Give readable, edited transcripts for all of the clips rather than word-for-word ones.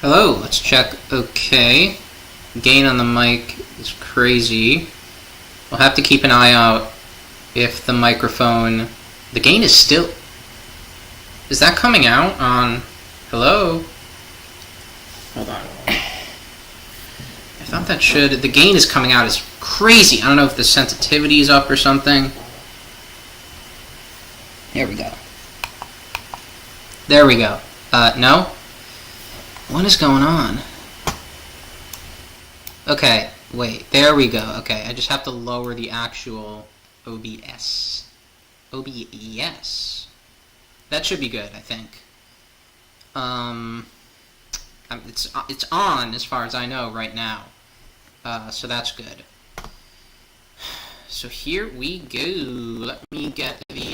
Hello, let's check. Okay. Gain on the mic is crazy. We'll have to keep an eye out if the microphone... The gain is still... Is that coming out on... Hello? Hold on. I thought that should... The gain is coming out as crazy. I don't know if the sensitivity is up or something. There we go. There we go. No? What is going on? Okay, wait. There we go. Okay, I just have to lower the actual OBS. OBS. That should be good, I think. It's on as far as I know right now. So that's good. So here we go. Let me get the...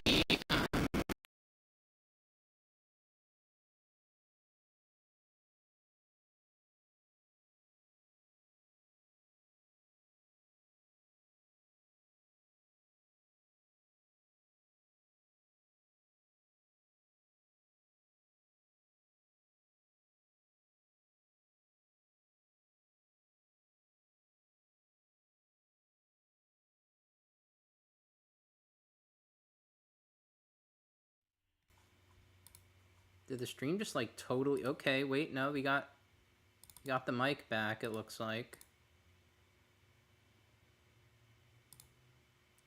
Did the stream just like totally... Okay, wait, no, we got the mic back, it looks like.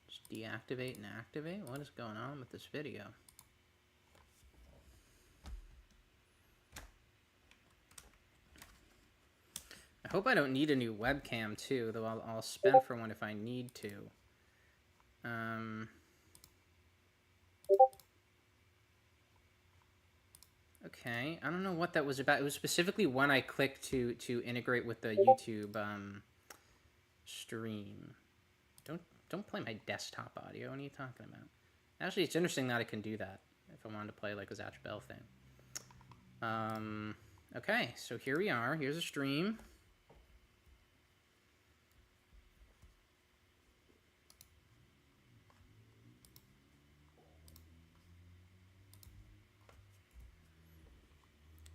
Just deactivate and activate? What is going on with this video? I hope I don't need a new webcam too, though I'll spend for one if I need to. Okay, I don't know what that was about. It was specifically when I clicked to integrate with the YouTube stream. Don't play my desktop audio. What are you talking about? Actually, it's interesting that I can do that if I wanted to play like a Zatch Bell thing. Okay, so here we are. Here's a stream.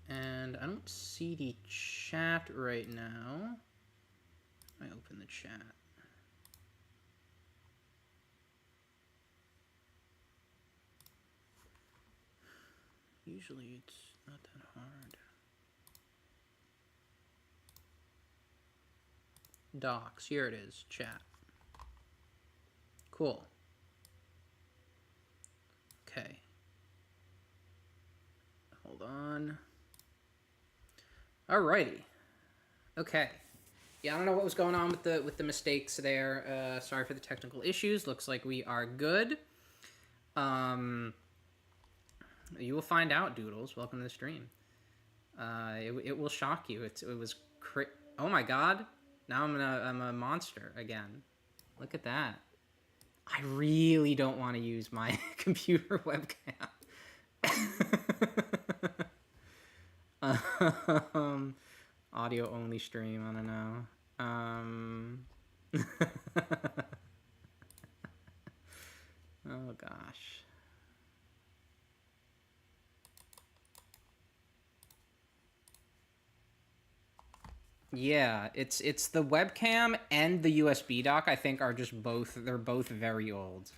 And I don't see the chat right now. I open the chat. Usually it's not that hard. Docs, here it is, chat. Cool. Okay. Hold on. Alrighty. Okay. Yeah, I don't know what was going on with the mistakes there. Sorry for the technical issues. Looks like we are good. You will find out, Doodles. Welcome to the stream. It will shock you. It was oh my god. Now I'm a monster again. Look at that. I really don't want to use my computer webcam. Audio only stream, I don't know. Oh gosh. Yeah, it's the webcam and the USB dock, I think, are just they're both very old.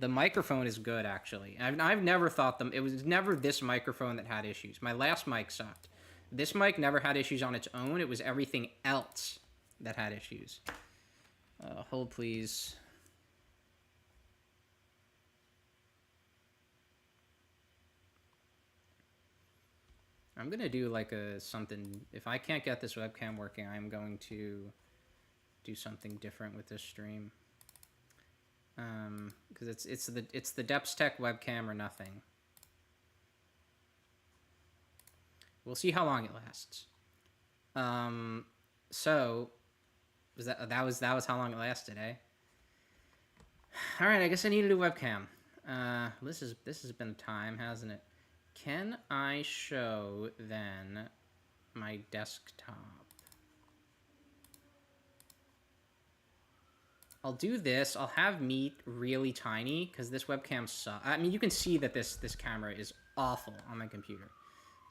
The microphone is good, actually. I've never thought it was never this microphone that had issues. My last mic sucked. This mic never had issues on its own. It was everything else that had issues. Hold, please. I'm going to do like something. If I can't get this webcam working, I'm going to do something different with this stream. Because it's the Depstech webcam or nothing. We'll see how long it lasts. So that was how long it lasted, eh? All right, I guess I need a new webcam. This has been time, hasn't it? Can I show then my desktop? I'll do this. I'll have Meet really tiny because this webcam sucks. I mean, you can see that this camera is awful on my computer.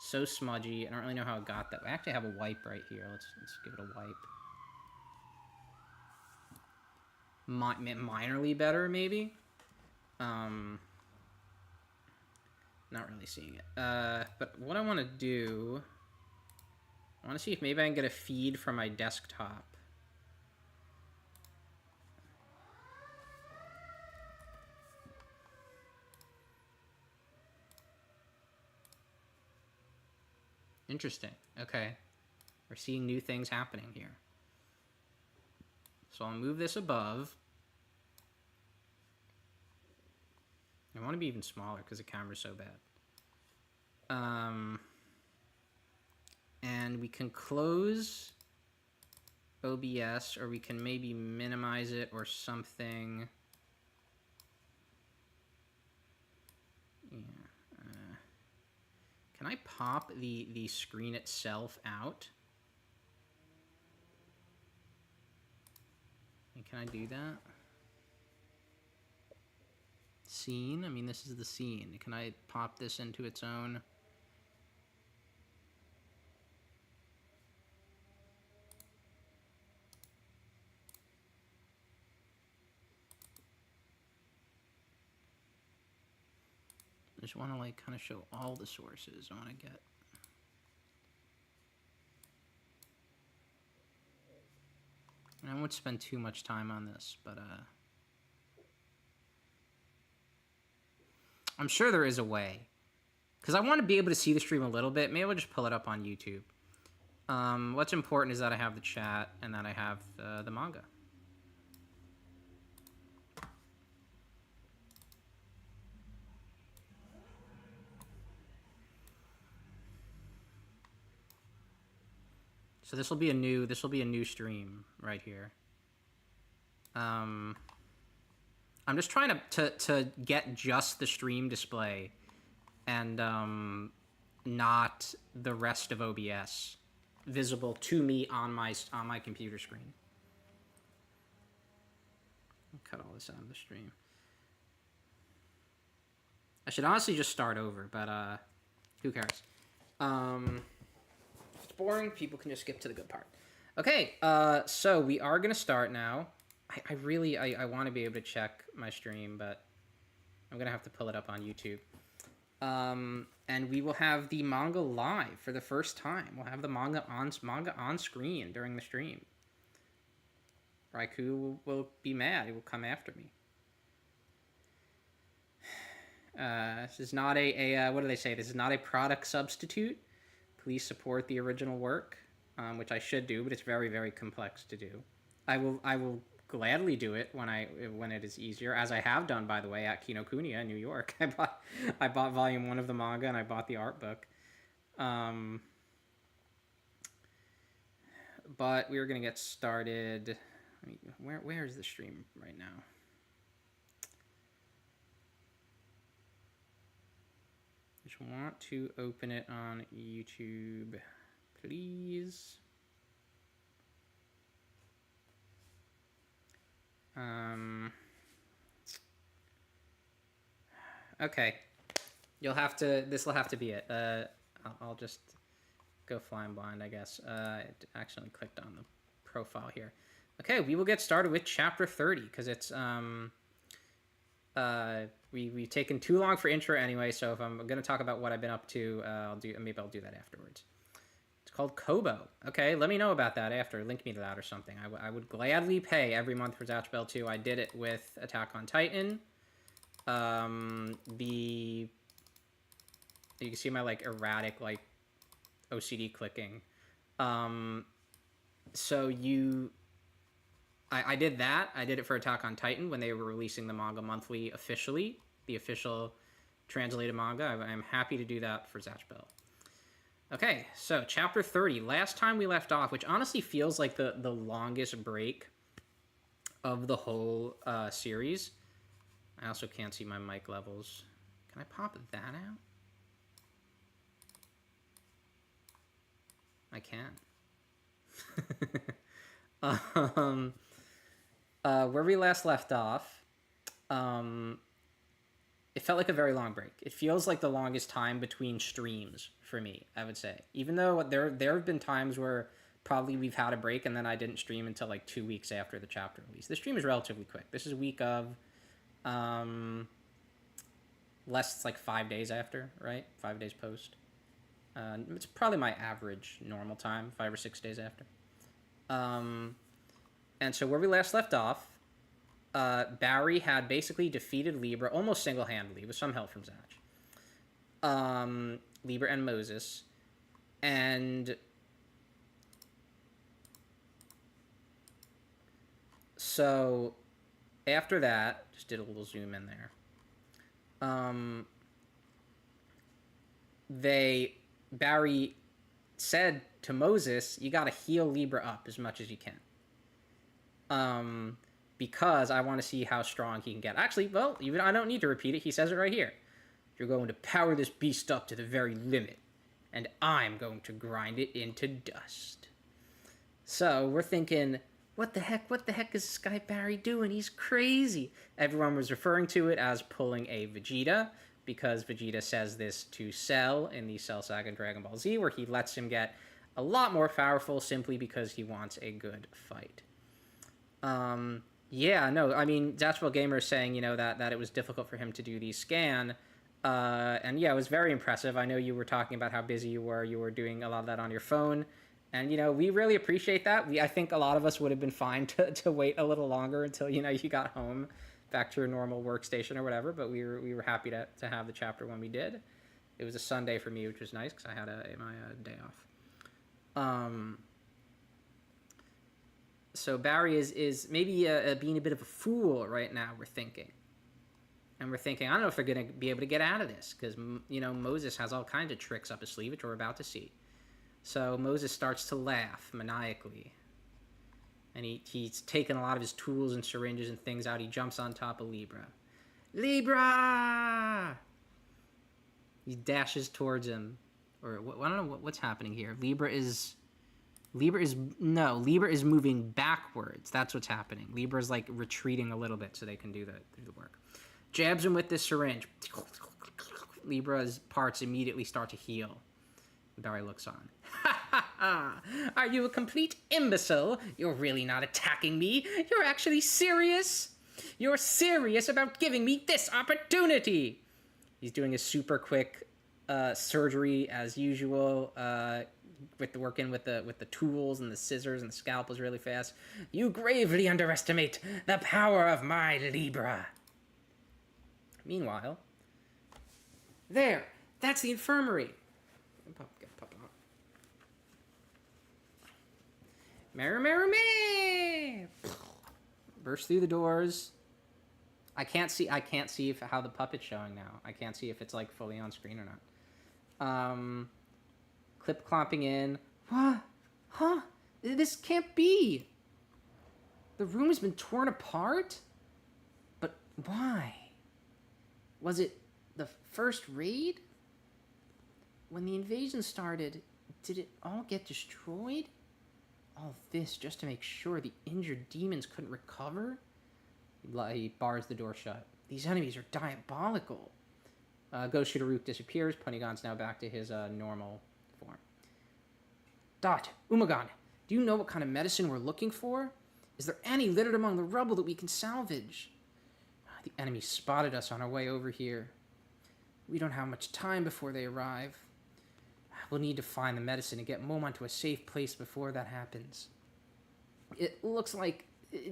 So smudgy. I don't really know how it got that way. I actually have a wipe right here. Let's give it a wipe. Minorly better, maybe. Not really seeing it. But what I want to do, I want to see if maybe I can get a feed from my desktop. Interesting. Okay. We're seeing new things happening here. So I'll move this above. I want to be even smaller because the camera's so bad. And we can close OBS, or we can maybe minimize it or something. Yeah. Can I pop the screen itself out? And can I do that? Scene? I mean, this is the scene. Can I pop this into its own? I just want to like kind of show all the sources I want to get. And I won't spend too much time on this, but I'm sure there is a way. Because I want to be able to see the stream a little bit. Maybe I'll just pull it up on YouTube. What's important is that I have the chat and that I have the manga. So this will be a new stream right here. I'm just trying to get just the stream display and not the rest of OBS visible to me on my computer screen. I'll cut all this out of the stream. I should honestly just start over, but who cares? If it's boring, people can just skip to the good part. Okay, so we are gonna start now. I really want to be able to check my stream, but I'm gonna have to pull it up on YouTube. And we will have the manga live for the first time. We'll have the manga on screen during the stream. Raikou will be mad. He will come after me. This is not what do they say? This is not a product substitute. Please support the original work, which I should do, but it's very, very complex to do. I will gladly do it when it is easier, as I have done, by the way, at Kinokuniya in New York. I bought volume 1 of the manga and I bought the art book. But we are gonna get started. I mean, where is the stream right now? Just want to open it on YouTube, please. Okay. This will have to be it. I'll just go flying blind, I guess. I accidentally clicked on the profile here. Okay, we will get started with chapter 30, because it's, we've taken too long for intro anyway, so if I'm going to talk about what I've been up to, maybe I'll do that afterwards. It's called Kobo. Okay, let me know about that after. Link me to that or something. I would gladly pay every month for Zatch Bell 2. I did it with Attack on Titan. You can see my like erratic like OCD clicking. I did that. I did it for Attack on Titan when they were releasing the manga monthly officially, the official translated manga. I'm happy to do that for Zatch Bell. Okay, so chapter 30. Last time we left off, which honestly feels like the longest break of the whole series. I also can't see my mic levels. Can I pop that out? I can. Where we last left off, it felt like a very long break. It feels like the longest time between streams for me, I would say. Even though there have been times where probably we've had a break and then I didn't stream until like 2 weeks after the chapter release. The stream is relatively quick. This is a week of less, it's like 5 days after, right? 5 days post. It's probably my average normal time, 5 or 6 days after. And so where we last left off, Barry had basically defeated Libra almost single-handedly with some help from Zach. Libra and Moses. And so after that, just did a little zoom in there. Barry said to Moses, you got to heal Libra up as much as you can. Because I want to see how strong he can get. Actually, well, even I don't need to repeat it. He says it right here. You're going to power this beast up to the very limit, and I'm going to grind it into dust. So we're thinking, what the heck is this guy Barry doing? He's crazy. Everyone was referring to it as pulling a Vegeta, because Vegeta says this to Cell in the Cell Saga in Dragon Ball Z, where he lets him get a lot more powerful simply because he wants a good fight. Yeah, no, I mean, Zatchbell Gamer is saying, that it was difficult for him to do the scan, and yeah, it was very impressive. I know you were talking about how busy you were doing a lot of that on your phone, and, we really appreciate that. I think a lot of us would have been fine to wait a little longer until, you got home, back to your normal workstation or whatever, but we were happy to have the chapter when we did. It was a Sunday for me, which was nice, because I had my day off. So Barry is maybe being a bit of a fool right now, we're thinking. And we're thinking, I don't know if they're going to be able to get out of this, because, Moses has all kinds of tricks up his sleeve, which we're about to see. So Moses starts to laugh maniacally. And he's taken a lot of his tools and syringes and things out. He jumps on top of Libra. Libra! He dashes towards him. Or, I don't know what's happening here. Libra is moving backwards. That's what's happening. Libra's like retreating a little bit so they can do the work. Jabs him with this syringe. Libra's parts immediately start to heal. Barry looks on. Are you a complete imbecile? You're really not attacking me. You're actually serious. You're serious about giving me this opportunity. He's doing a super quick surgery as usual. With the tools and the scissors and the scalpels really fast. You gravely underestimate the power of my Libra. Meanwhile, that's the infirmary. Pop out. Mary. Burst through the doors. I can't see how the puppet's showing now. I can't see if it's like fully on screen or not. Clip clomping in. What? Huh? This can't be. The room has been torn apart? But why? Was it the first raid? When the invasion started, did it all get destroyed? All this just to make sure the injured demons couldn't recover? He bars the door shut. These enemies are diabolical. Ghost Shooter Rook disappears. Ponygon's now back to his normal form. Dot, Umagon, do you know what kind of medicine we're looking for? Is there any littered among the rubble that we can salvage? The enemy spotted us on our way over here. We don't have much time before they arrive. We'll need to find the medicine and get Momon to a safe place before that happens. It looks like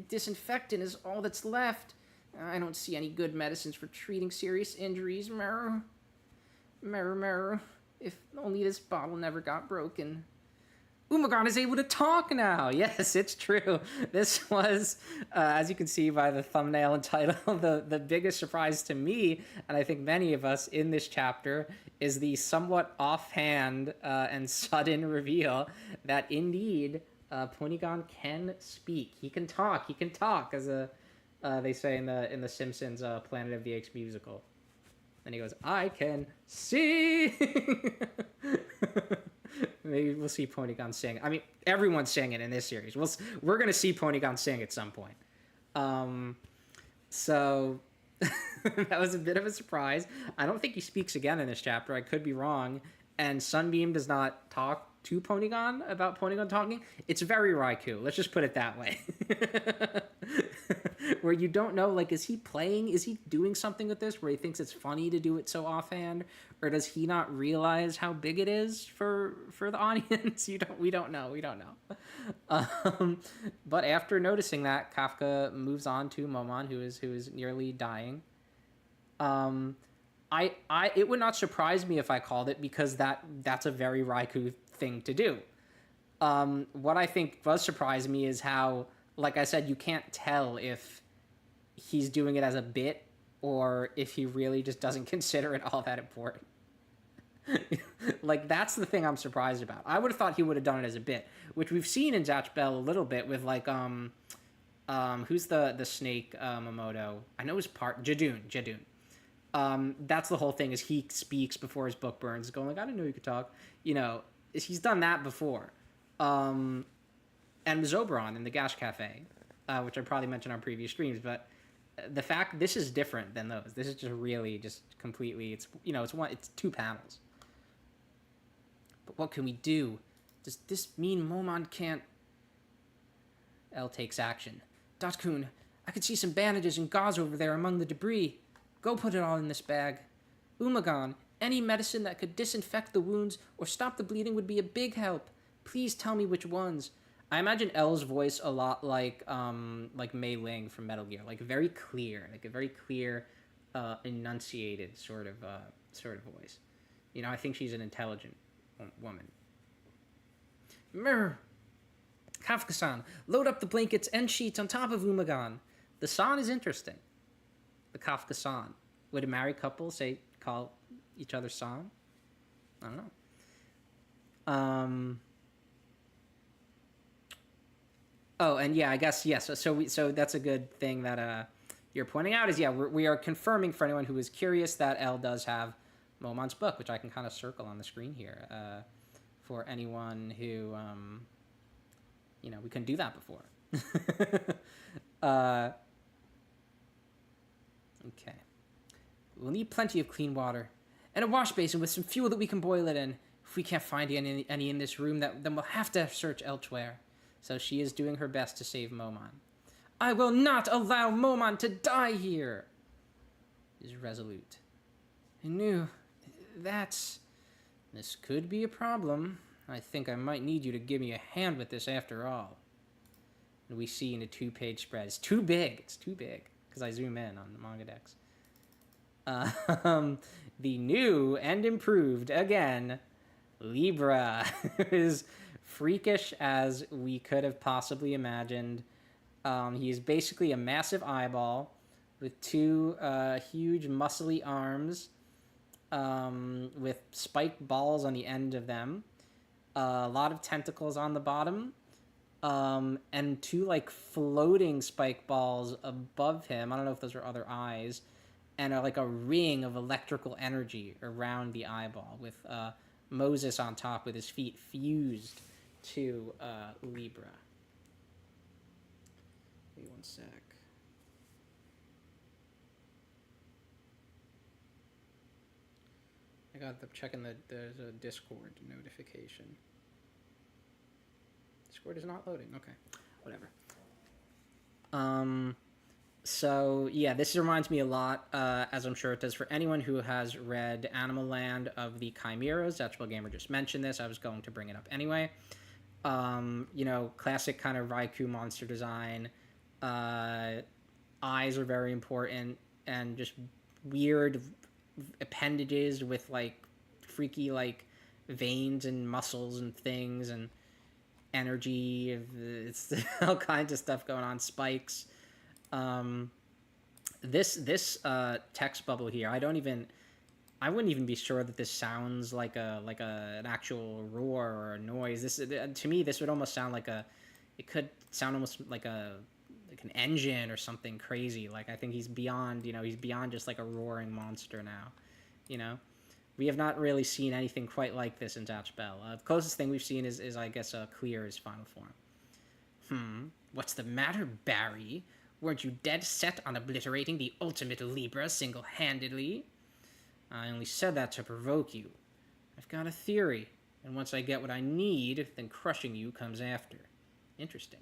disinfectant is all that's left. I don't see any good medicines for treating serious injuries. Mirror. If only this bottle never got broken. Umagon is able to talk now. Yes, it's true. This was, as you can see by the thumbnail and title, the biggest surprise to me, and I think many of us in this chapter, is the somewhat offhand and sudden reveal that indeed Ponygon can speak. He can talk, as they say in the Simpsons Planet of the Apes musical. And he goes, I can sing! Maybe we'll see Ponygon sing. I mean, everyone's singing in this series. We're going to see Ponygon sing at some point. So That was a bit of a surprise. I don't think he speaks again in this chapter. I could be wrong. And Sunbeam does not talk to Ponygon about Ponygon talking. It's very Raikou. Let's just put it that way. Where you don't know, like, is he playing? Is he doing something with this where he thinks it's funny to do it so offhand? Or does he not realize how big it is for the audience? We don't know. But after noticing that, Kafka moves on to Momon, who is nearly dying. It would not surprise me if I called it, because that's a very Raikou thing to do. What I think does surprise me is how, like I said, you can't tell if he's doing it as a bit or if he really just doesn't consider it all that important. Like, that's the thing I'm surprised about. I would have thought he would have done it as a bit, which we've seen in Zatch Bell a little bit with, like, who's the snake, Momoto? I know his part, Jadoon. That's the whole thing, is he speaks before his book burns, going like, I didn't know you could talk. You know, he's done that before. And Zobron in the Gash Cafe, which I probably mentioned on previous streams, but the fact this is different than those. This is just really just completely, it's two panels. But what can we do? Does this mean Momon can't? L takes action. Dot-kun, I could see some bandages and gauze over there among the debris. Go put it all in this bag. Umagon, any medicine that could disinfect the wounds or stop the bleeding would be a big help. Please tell me which ones. I imagine L's voice a lot like Mei Ling from Metal Gear, like very clear, enunciated sort of voice. You know, I think she's an intelligent woman. Mirror, Kafka-san, load up the blankets and sheets on top of Umagon. The san is interesting. The Kafka-san. Would a married couple call each other san? I don't know. Oh, and yeah, I guess yes. So that's a good thing that you're pointing out. Is we are confirming for anyone who is curious that L does have Momon's book, which I can kind of circle on the screen here for anyone who we couldn't do that before. Okay. We'll need plenty of clean water and a wash basin with some fuel that we can boil it in. If we can't find any in this room, then we'll have to search elsewhere. So she is doing her best to save Momon. I will not allow Momon to die here! Is resolute. I knew. This could be a problem. I think I might need you to give me a hand with this after all. And we see in a 2-page spread. It's too big. Because I zoom in on the manga decks. The new and improved, again, Libra is freakish as we could have possibly imagined. He is basically a massive eyeball with two huge muscly arms with spiked balls on the end of them, a lot of tentacles on the bottom, and two like floating spike balls above him. I don't know if those are other eyes, and like a ring of electrical energy around the eyeball with Moses on top with his feet fused to Libra. Wait 1 sec. I got checking that there's a Discord notification. Discord is not loading. Okay, whatever. So yeah, this reminds me a lot, as I'm sure it does for anyone who has read Animal Land of the Chimeras. That's what Gamer just mentioned this. I was going to bring it up anyway. Classic kind of Raikou monster design. Eyes are very important, and just weird appendages with like freaky like veins and muscles and things and energy. It's all kinds of stuff going on. Spikes. This text bubble here, I wouldn't even be sure that this sounds like an actual roar or a noise. This to me, this would almost sound it could sound almost like an engine or something crazy. Like I think he's beyond just like a roaring monster now. We have not really seen anything quite like this in Zatch Bell. The closest thing we've seen is I guess Clear's final form. What's the matter, Barry? Weren't you dead set on obliterating the ultimate Libra single-handedly? I only said that to provoke you. I've got a theory, and once I get what I need, then crushing you comes after. Interesting.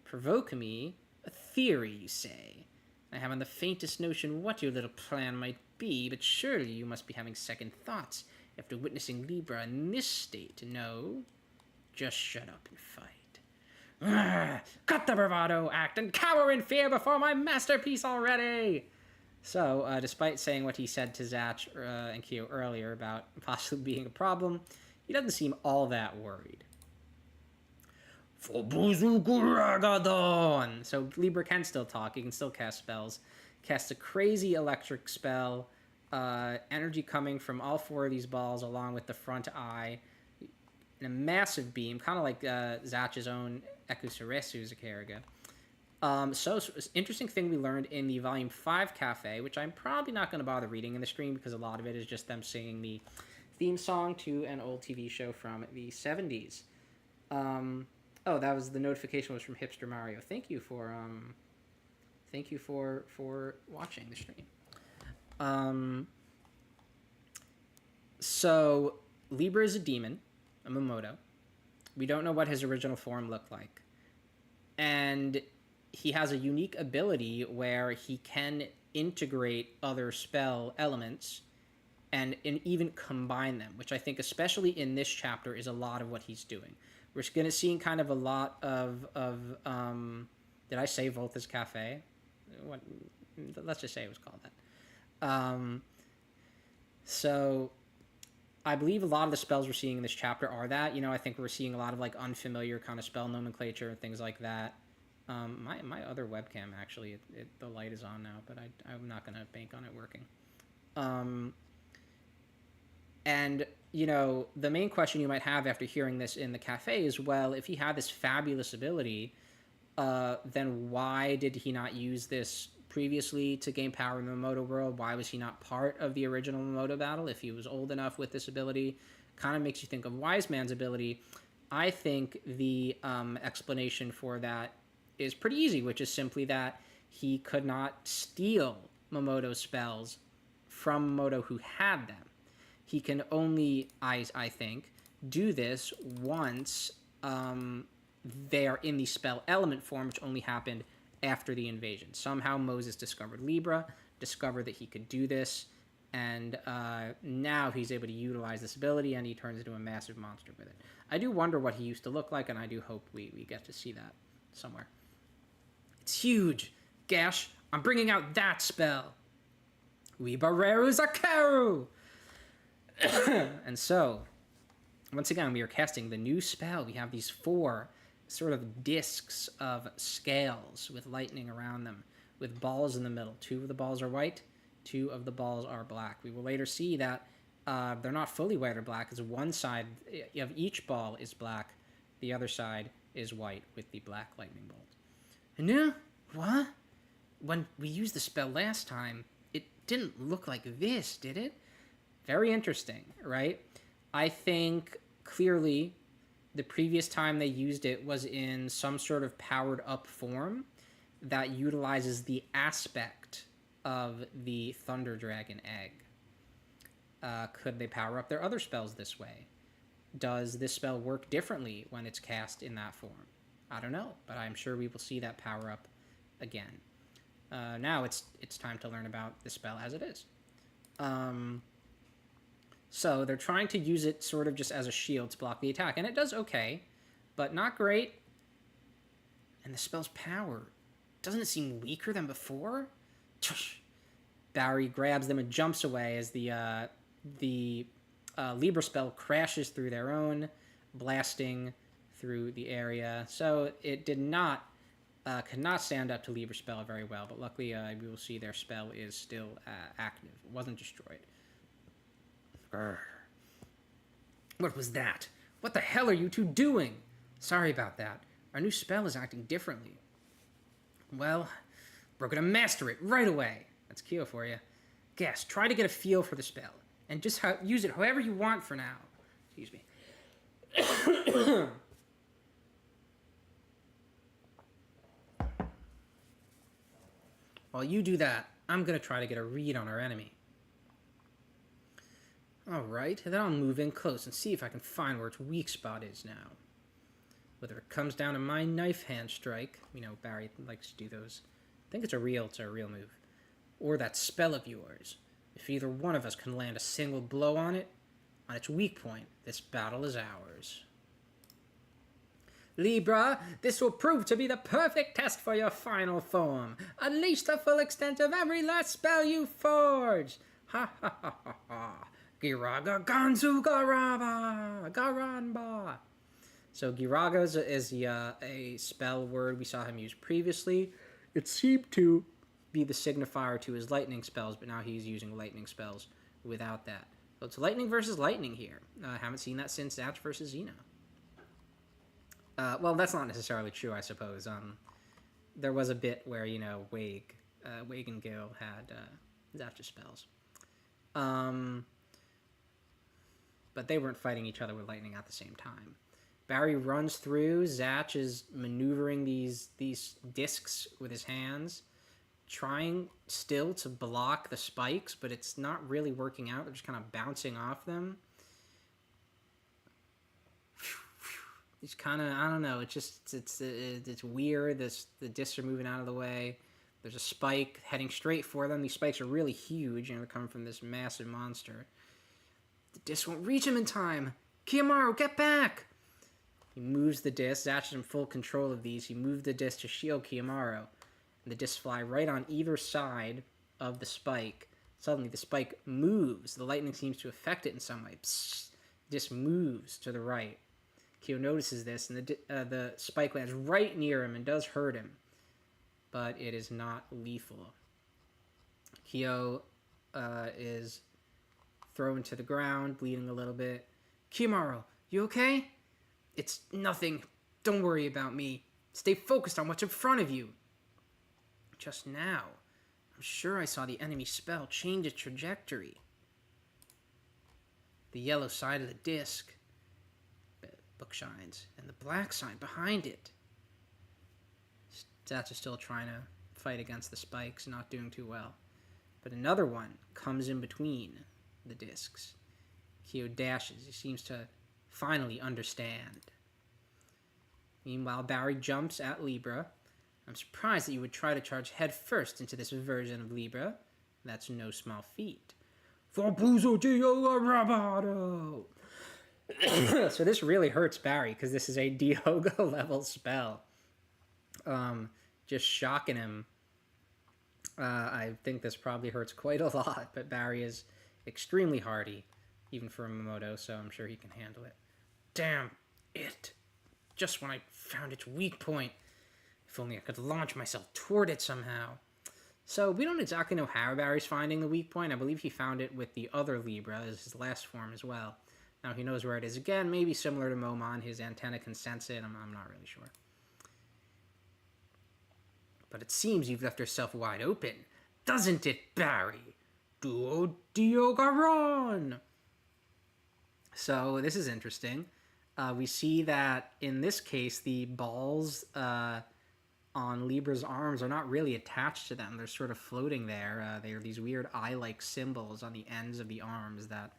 Provoke me? A theory, you say? I haven't the faintest notion what your little plan might be, but surely you must be having second thoughts after witnessing Libra in this state, no? Just shut up and fight. Cut the bravado act and cower in fear before my masterpiece already! So, despite saying what he said to Zatch and Kyo earlier about possibly being a problem, he doesn't seem all that worried. Fobuzuguragadon! So Libra can still talk, he can still cast spells. Casts a crazy electric spell, energy coming from all four of these balls along with the front eye, and a massive beam, kind of like Zatch's own Ekusuresu Zakariga. So interesting thing we learned in the Volume 5 Cafe, which I'm probably not going to bother reading in the stream because a lot of it is just them singing the theme song to an old TV show from the 70s. Oh, that was the notification was from Hipster Mario. Thank you for watching the stream. So Libra is a demon, a Momoto. We don't know what his original form looked like. And he has a unique ability where he can integrate other spell elements and even combine them, which I think, especially in this chapter, is a lot of what he's doing. We're going to see kind of a lot of did I say Volta's Cafe? What? Let's just say it was called that. So I believe a lot of the spells we're seeing in this chapter are that. I think we're seeing a lot of like unfamiliar kind of spell nomenclature and things like that. My other webcam, actually, the light is on now, but I'm not going to bank on it working. And, the main question you might have after hearing this in the cafe is, well, if he had this fabulous ability, then why did he not use this previously to gain power in the Momoto world? Why was he not part of the original Momoto battle if he was old enough with this ability? Kind of makes you think of Wise Man's ability. I think the explanation for that is pretty easy, which is simply that he could not steal Momoto's spells from Momoto who had them. He can only, I think, do this once they are in the spell element form, which only happened after the invasion. Somehow Moses discovered Libra, discovered that he could do this, and now he's able to utilize this ability, and he turns into a massive monster with it. I do wonder what he used to look like, and I do hope we get to see that somewhere. It's huge! Gash, I'm bringing out that spell! Weebareru Zakaru! And so, once again, we are casting the new spell. We have these 4 sort of discs of scales with lightning around them, with balls in the middle. 2 of the balls are white, 2 of the balls are black. We will later see that they're not fully white or black, because one side of each ball is black, the other side is white with the black lightning bolt. No? What? When we used the spell last time, it didn't look like this, did it? Very interesting, right? I think clearly the previous time they used it was in some sort of powered up form that utilizes the aspect of the Thunder Dragon egg. Could they power up their other spells this way? Does this spell work differently when it's cast in that form? I don't know, but I'm sure we will see that power up again. Now it's time to learn about the spell as it is. So they're trying to use it sort of just as a shield to block the attack, and it does okay, but not great. And the spell's power, doesn't it seem weaker than before? Barry grabs them and jumps away as the Libra spell crashes through their own, blasting through the area. So it did not, could not stand up to Libra spell very well, but luckily we will see their spell is still active. It wasn't destroyed. What was that? What the hell are you two doing? Sorry about that. Our new spell is acting differently. Well, we're gonna master it right away. That's Kyo for you. Guess, try to get a feel for the spell, and just use it however you want for now. Excuse me. while you do that, I'm gonna try to get a read on our enemy. Alright, then I'll move in close and see if I can find where its weak spot is now. Whether it comes down to my knife hand strike, you know, Barry likes to do those. I think it's a real move. Or that spell of yours. If either one of us can land a single blow on it, on its weak point, this battle is ours. Libra, this will prove to be the perfect test for your final form. Unleash the full extent of every last spell you forge. Ha ha ha ha ha. Giraga Ganzu Garaba Garanba. So Giraga is a spell word we saw him use previously. It seemed to be the signifier to his lightning spells, but now he's using lightning spells without that. So it's lightning versus lightning here. I haven't seen that since Zatch versus Xeno. Well, that's not necessarily true, I suppose. There was a bit where, you know, Wade and Gil had Zatch's spells. But they weren't fighting each other with lightning at the same time. Barry runs through. Zatch is maneuvering these discs with his hands, trying still to block the spikes, but it's not really working out. They're just kind of bouncing off them. It's kind of, I don't know, it's weird. The discs are moving out of the way. There's a spike heading straight for them. These spikes are really huge, and they're coming from this massive monster. The disc won't reach him in time. Kiyomaru, get back! He moves the disc. Zatch is in full control of these. He moved the disc to shield Kiyomaru. And the discs fly right on either side of the spike. Suddenly, the spike moves. The lightning seems to affect it in some way. Psst. The disc moves to the right. Kyo notices this, and the spike lands right near him and does hurt him. But it is not lethal. Kyo is thrown to the ground, bleeding a little bit. Kiyomaru, you okay? It's nothing. Don't worry about me. Stay focused on what's in front of you. Just now, I'm sure I saw the enemy spell change its trajectory. The yellow side of the disc, book shines, and the black side behind it. Zatch is still trying to fight against the spikes, not doing too well. But another one comes in between the discs. Kyo dashes. He seems to finally understand. Meanwhile, Barry jumps at Libra. I'm surprised that you would try to charge head first into this version of Libra. That's no small feat. Forbuzo Diogo Rabato! So this really hurts Barry, because this is a Diogo level spell. Just shocking him. I think this probably hurts quite a lot, but Barry is extremely hardy, even for a Momoto, so I'm sure he can handle it. Damn it! Just when I found its weak point. If only I could launch myself toward it somehow. So we don't exactly know how Barry's finding the weak point. I believe he found it with the other Libra as his last form as well. Now he knows where it is again, maybe similar to Momon. His antenna can sense it. I'm not really sure. But it seems you've left yourself wide open. Doesn't it, Barry? Duo Diogaron! So this is interesting. We see that in this case, the balls on Libra's arms are not really attached to them. They're sort of floating there. They are these weird eye-like symbols on the ends of the arms that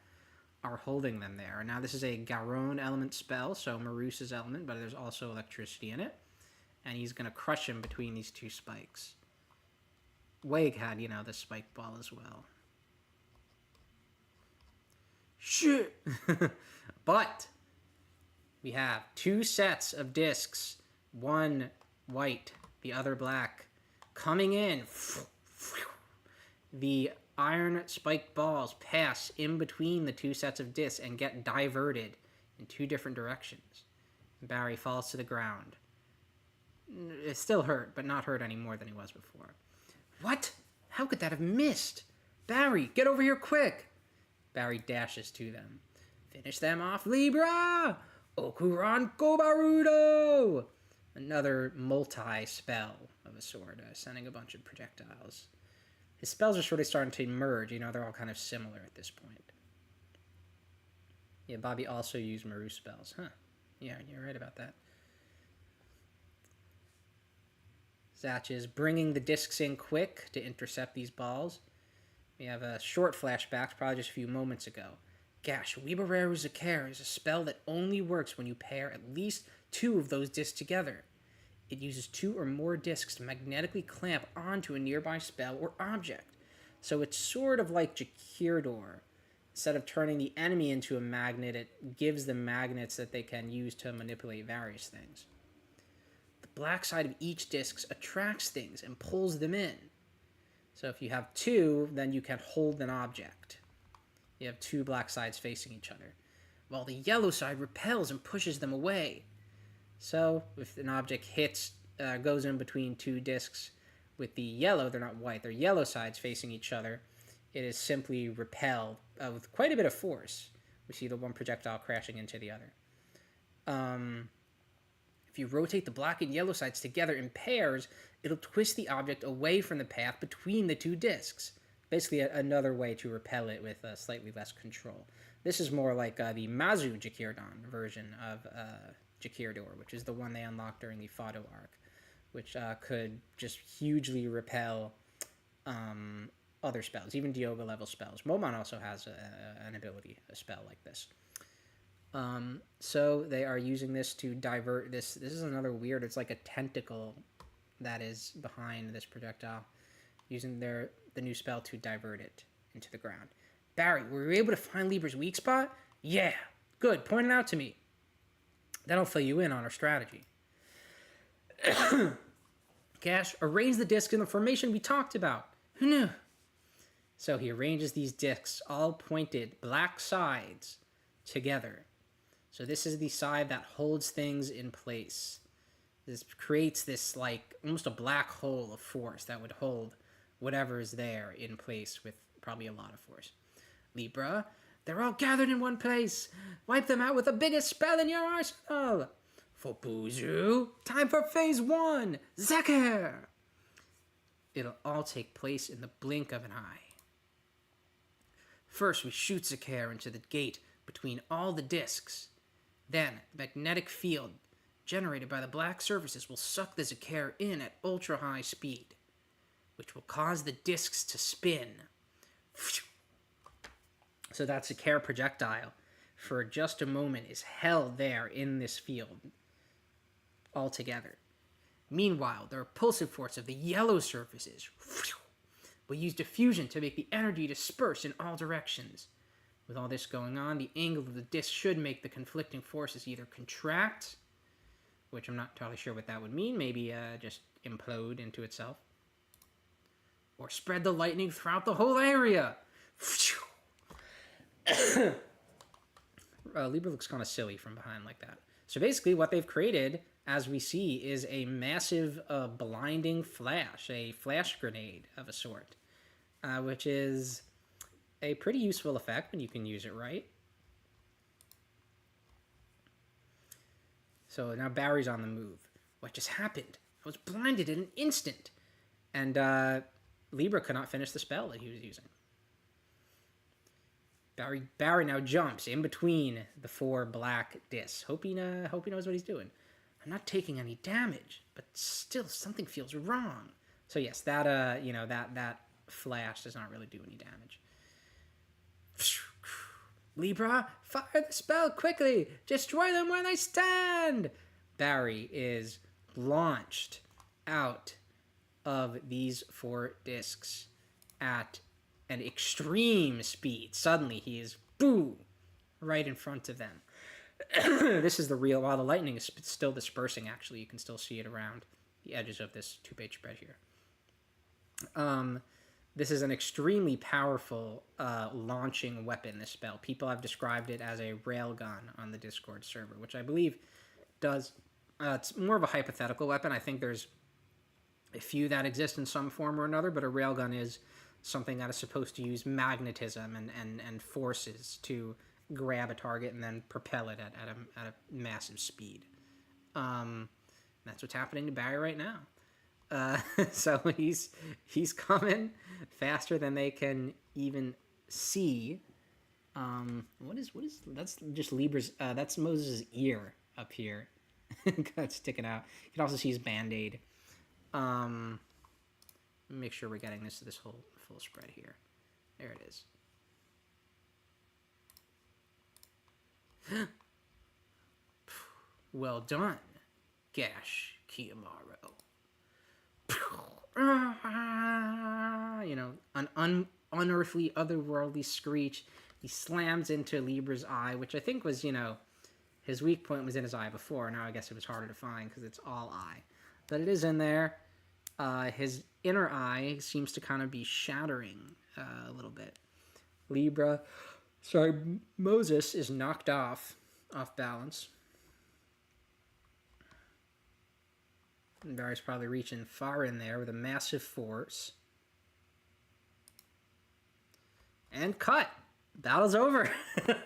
are holding them there. And now this is a Garon element spell, so Marusa's element, but there's also electricity in it. And he's going to crush him between these two spikes. Wade had, you know, the spike ball as well. Shit! But we have two sets of discs, one white, the other black, coming in. The iron spiked balls pass in between the two sets of discs and get diverted in two different directions. Barry falls to the ground. It's still hurt, but not hurt any more than he was before. What? How could that have missed? Barry, get over here quick! Barry dashes to them. Finish them off, Libra! Okuran Kobarudo! Another multi-spell of a sort, sending a bunch of projectiles. His spells are sort of starting to merge, you know, they're all kind of similar at this point. Yeah, Bobby also used Maru spells, huh? Yeah, you're right about that. Zatch is bringing the discs in quick to intercept these balls. We have a short flashback, probably just a few moments ago. Gash, Weebareru Zakare is a spell that only works when you pair at least 2 of those discs together. It uses 2 or more discs to magnetically clamp onto a nearby spell or object. So it's sort of like Jakirdor. Instead of turning the enemy into a magnet, it gives them magnets that they can use to manipulate various things. The black side of each disc attracts things and pulls them in. So if you have 2, then you can hold an object. You have 2 black sides facing each other, while the yellow side repels and pushes them away. So if an object goes in between 2 discs with the yellow, they're not white, they're yellow sides facing each other, it is simply repelled with quite a bit of force. We see the one projectile crashing into the other. If you rotate the black and yellow sides together in pairs, it'll twist the object away from the path between the 2 discs. Basically, another way to repel it with slightly less control. This is more like the Mazu Jakirdon version of Jakirdor, which is the one they unlocked during the Fado arc, which could just hugely repel other spells, even Dioga level spells. Momon also has an ability, a spell like this. So they are using this to divert this. This is another weird, it's like a tentacle that is behind this projectile, using the new spell to divert it into the ground. Barry, were you able to find Libra's weak spot? Yeah, good, point it out to me. That'll fill you in on our strategy. Gash, arrange the discs in the formation we talked about. Who knew? So he arranges these discs, all pointed, black sides, together. So this is the side that holds things in place. This creates this, like, almost a black hole of force that would hold whatever is there in place with probably a lot of force. Libra, they're all gathered in one place. Wipe them out with the biggest spell in your arsenal. For Buzu, time for phase 1. Zakare. It'll all take place in the blink of an eye. First, we shoot Zakare into the gate between all the discs. Then, the magnetic field generated by the black surfaces will suck the Zakare in at ultra-high speed, which will cause the discs to spin. So that Zakare projectile, for just a moment, is held there in this field altogether. Meanwhile, the repulsive force of the yellow surfaces will use diffusion to make the energy disperse in all directions. With all this going on, the angle of the disc should make the conflicting forces either contract, which I'm not entirely sure what that would mean, maybe just implode into itself, or spread the lightning throughout the whole area. Libra looks kind of silly from behind like that. So basically what they've created, as we see, is a massive blinding flash, a flash grenade of a sort, which is a pretty useful effect when you can use it right. So now Barry's on the move. What just happened? I was blinded in an instant. And Libra could not finish the spell that he was using. Barry now jumps in between the 4 black discs. Hope he knows what he's doing. I'm not taking any damage, but still something feels wrong. So yes, that that flash does not really do any damage. Libra, fire the spell quickly! Destroy them where they stand! Barry is launched out of these 4 discs at an extreme speed. Suddenly he is, right in front of them. This is the real, while the lightning is still dispersing, actually, you can still see it around the edges of this 2-page spread here. This is an extremely powerful launching weapon, this spell. People have described it as a railgun on the Discord server, which I believe does... it's more of a hypothetical weapon. I think there's a few that exist in some form or another, but a railgun is something that is supposed to use magnetism and forces to grab a target and then propel it at a massive speed. That's what's happening to Barry right now. So he's coming faster than they can even see. What is that's just Libra's, that's Moses' ear up here. That's sticking out. You can also see his band-aid. Make sure we're getting this whole full spread here. There it is. Well done, Gash Kiyomaro. You know, an unearthly, otherworldly screech. He slams into Libra's eye, which I think was, you know, his weak point was in his eye before. Now I guess it was harder to find because it's all eye. But it is in there. His inner eye seems to kind of be shattering a little bit. Moses is knocked off balance. And Barry's probably reaching far in there with a massive force. And cut! Battle's over!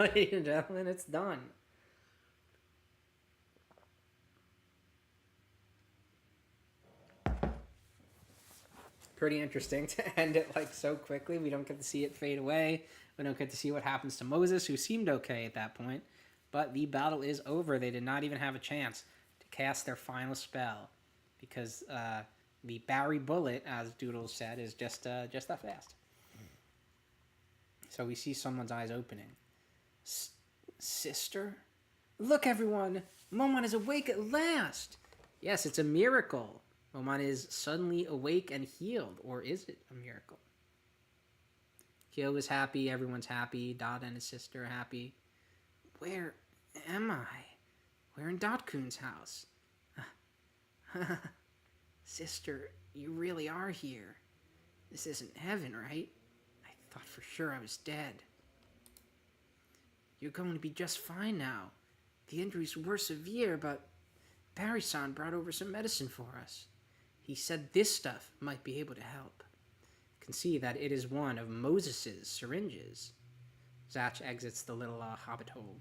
Ladies and gentlemen, it's done. Pretty interesting to end it like so quickly. We don't get to see it fade away. We don't get to see what happens to Moses, who seemed okay at that point. But the battle is over. They did not even have a chance to cast their final spell. Because the Barry bullet, as Doodles said, is just that fast. So we see someone's eyes opening. Sister? Look, everyone! Momon is awake at last! Yes, it's a miracle. Momon is suddenly awake and healed. Or is it a miracle? Kyo is happy. Everyone's happy. Dot and his sister are happy. Where am I? We're in Dot-kun's house. Sister, you really are here. This isn't heaven, right? I thought for sure I was dead. You're going to be just fine now. The injuries were severe, but Barry-san brought over some medicine for us. He said this stuff might be able to help. You can see that it is one of Moses's syringes. Zatch exits the little hobbit hole.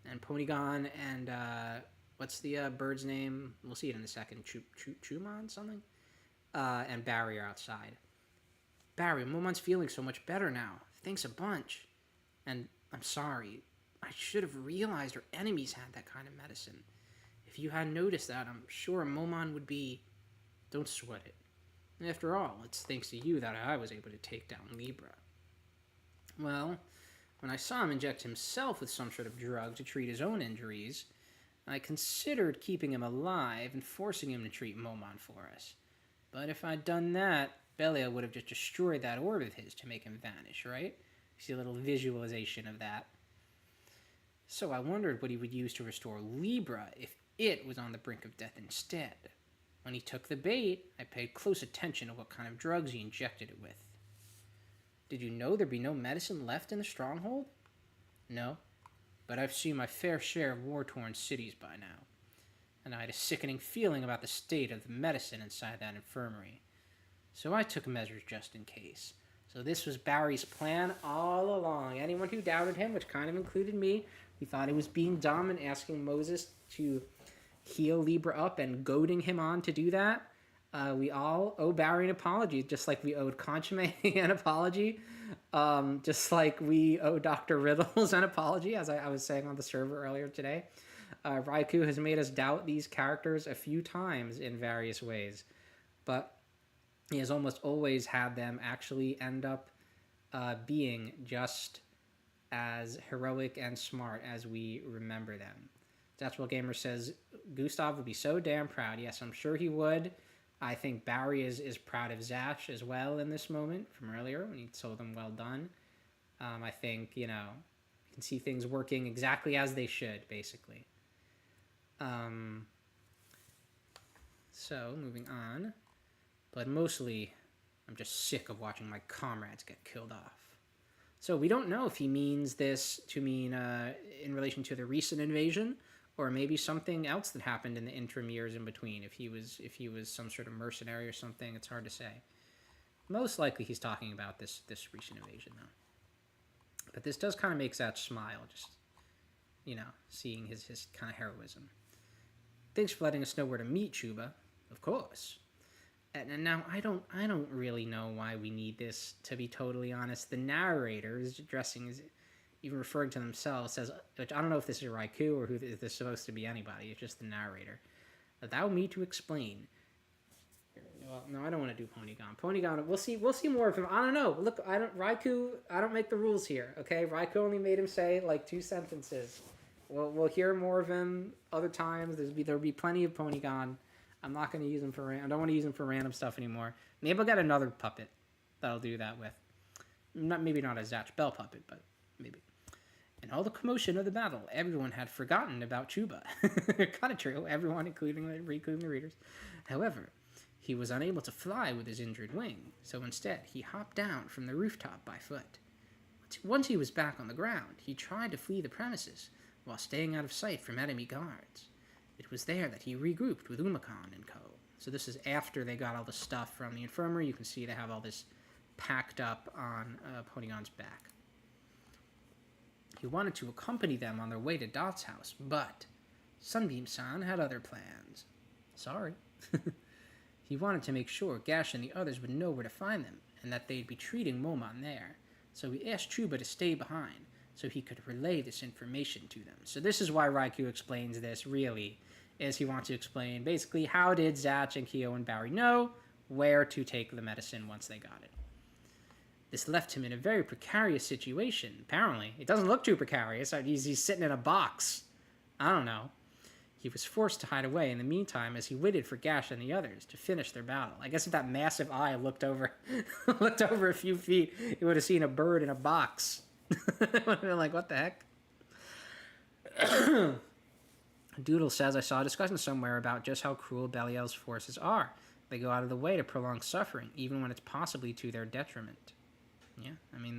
And Ponygon and what's the bird's name? We'll see it in a second. Chumon something? And Barry are outside. Barry, Momon's feeling so much better now. Thanks a bunch. And I'm sorry. I should have realized our enemies had that kind of medicine. If you hadn't noticed that, I'm sure Momon would be... Don't sweat it. After all, it's thanks to you that I was able to take down Libra. Well, when I saw him inject himself with some sort of drug to treat his own injuries, I considered keeping him alive and forcing him to treat Momon for us. But if I'd done that, Belia would have just destroyed that orb of his to make him vanish, right? You see a little visualization of that. So I wondered what he would use to restore Libra if it was on the brink of death instead. When he took the bait, I paid close attention to what kind of drugs he injected it with. Did you know there'd be no medicine left in the stronghold? No, but I've seen my fair share of war-torn cities by now, and I had a sickening feeling about the state of the medicine inside that infirmary. So I took measures just in case. So this was Barry's plan all along. Anyone who doubted him, which kind of included me, he thought he was being dumb and asking Moses to heal Libra up and goading him on to do that. We all owe Barry an apology, just like we owed Conchime an apology. Just like we owe Dr. Riddles an apology, as I was saying on the server earlier today. Raikou has made us doubt these characters a few times in various ways, but he has almost always had them actually end up being just as heroic and smart as we remember them. That's what Gamer says. Gustav would be so damn proud. Yes, I'm sure he would. I think Barry is proud of Zash as well in this moment from earlier when he told them well done. I think, you know, you can see things working exactly as they should, basically. So, moving on. But mostly, I'm just sick of watching my comrades get killed off. So we don't know if he means this to mean in relation to the recent invasion, or maybe something else that happened in the interim years in between. If he was some sort of mercenary or something, it's hard to say. Most likely he's talking about this recent invasion, though. But this does kind of make Zatch smile, just, you know, seeing his kind of heroism. Thanks for letting us know where to meet, Chuba. Of course. And now I don't really know why we need this, to be totally honest. The narrator is addressing, is even referring to themselves, says, which I don't know if this is Raikou or who this is supposed to be anybody, it's just the narrator. Allow me to explain. well, no, I don't want to do Ponygon. Ponygon, we'll see more of him. I don't know. Look, Raikou, I don't make the rules here, okay? Raikou only made him say, like, 2 sentences. We'll hear more of him other times. There'll be plenty of Ponygon. I'm not going to use him for I don't want to use him for random stuff anymore. Maybe I'll get another puppet that I'll do that with. Maybe not a Zatch Bell puppet, but maybe. In all the commotion of the battle, everyone had forgotten about Chuba. Kind of true, everyone, including the readers. However, he was unable to fly with his injured wing, so instead he hopped down from the rooftop by foot. Once he was back on the ground, he tried to flee the premises, while staying out of sight from enemy guards. It was there that he regrouped with Umakon and co. So this is after they got all the stuff from the infirmary. You can see they have all this packed up on Ponygon's back. He wanted to accompany them on their way to Dot's house, but Sunbeam-san had other plans. Sorry. He wanted to make sure Gash and the others would know where to find them, and that they'd be treating Momon there. So he asked Chuba to stay behind, so he could relay this information to them. So this is why Raikou explains this, really, is he wants to explain, basically, how did Zatch and Kyo and Barry know where to take the medicine once they got it. This left him in a very precarious situation, apparently. It doesn't look too precarious. He's sitting in a box. I don't know. He was forced to hide away in the meantime as he waited for Gash and the others to finish their battle. I guess if that massive eye looked over a few feet, he would have seen a bird in a box. It would have been like, what the heck? Doodle says, I saw a discussion somewhere about just how cruel Belial's forces are. They go out of the way to prolong suffering, even when it's possibly to their detriment. Yeah, I mean,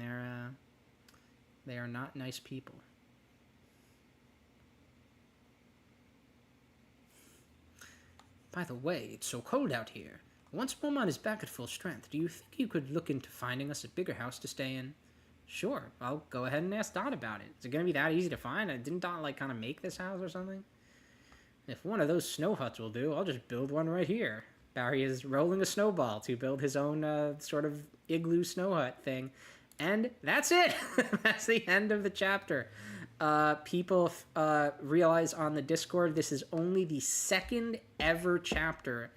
they are not nice people. By the way, it's so cold out here. Once Momon is back at full strength, do you think you could look into finding us a bigger house to stay in? Sure, I'll go ahead and ask Dot about it. Is it going to be that easy to find? Didn't Dot, like, kind of make this house or something? If one of those snow huts will do, I'll just build one right here. Barry is rolling a snowball to build his own sort of igloo snow hut thing. And that's it! That's the end of the chapter. People realize on the Discord this is only the second ever chapter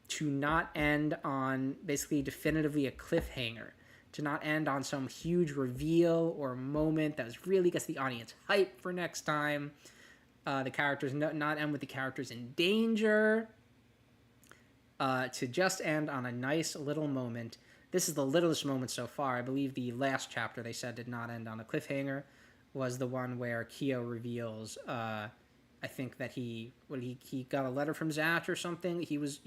to not end on basically definitively a cliffhanger. To not end on some huge reveal or moment that was really gets the audience hyped for next time. The characters not end with the characters in danger. To just end on a nice little moment. This is the littlest moment so far. I believe the last chapter they said did not end on a cliffhanger. Was the one where Kyo reveals, I think that he got a letter from Zatch or something. He was,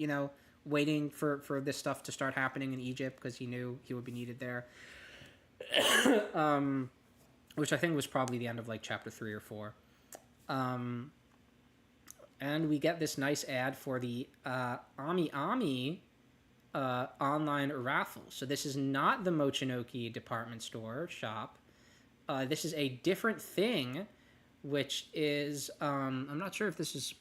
waiting for this stuff to start happening in Egypt because he knew he would be needed there. Which I think was probably the end of like chapter 3 or 4. And we get this nice ad for the Ami Ami online raffle. So this is not the Mochinoki department store shop. This is a different thing, which is, I'm not sure if this is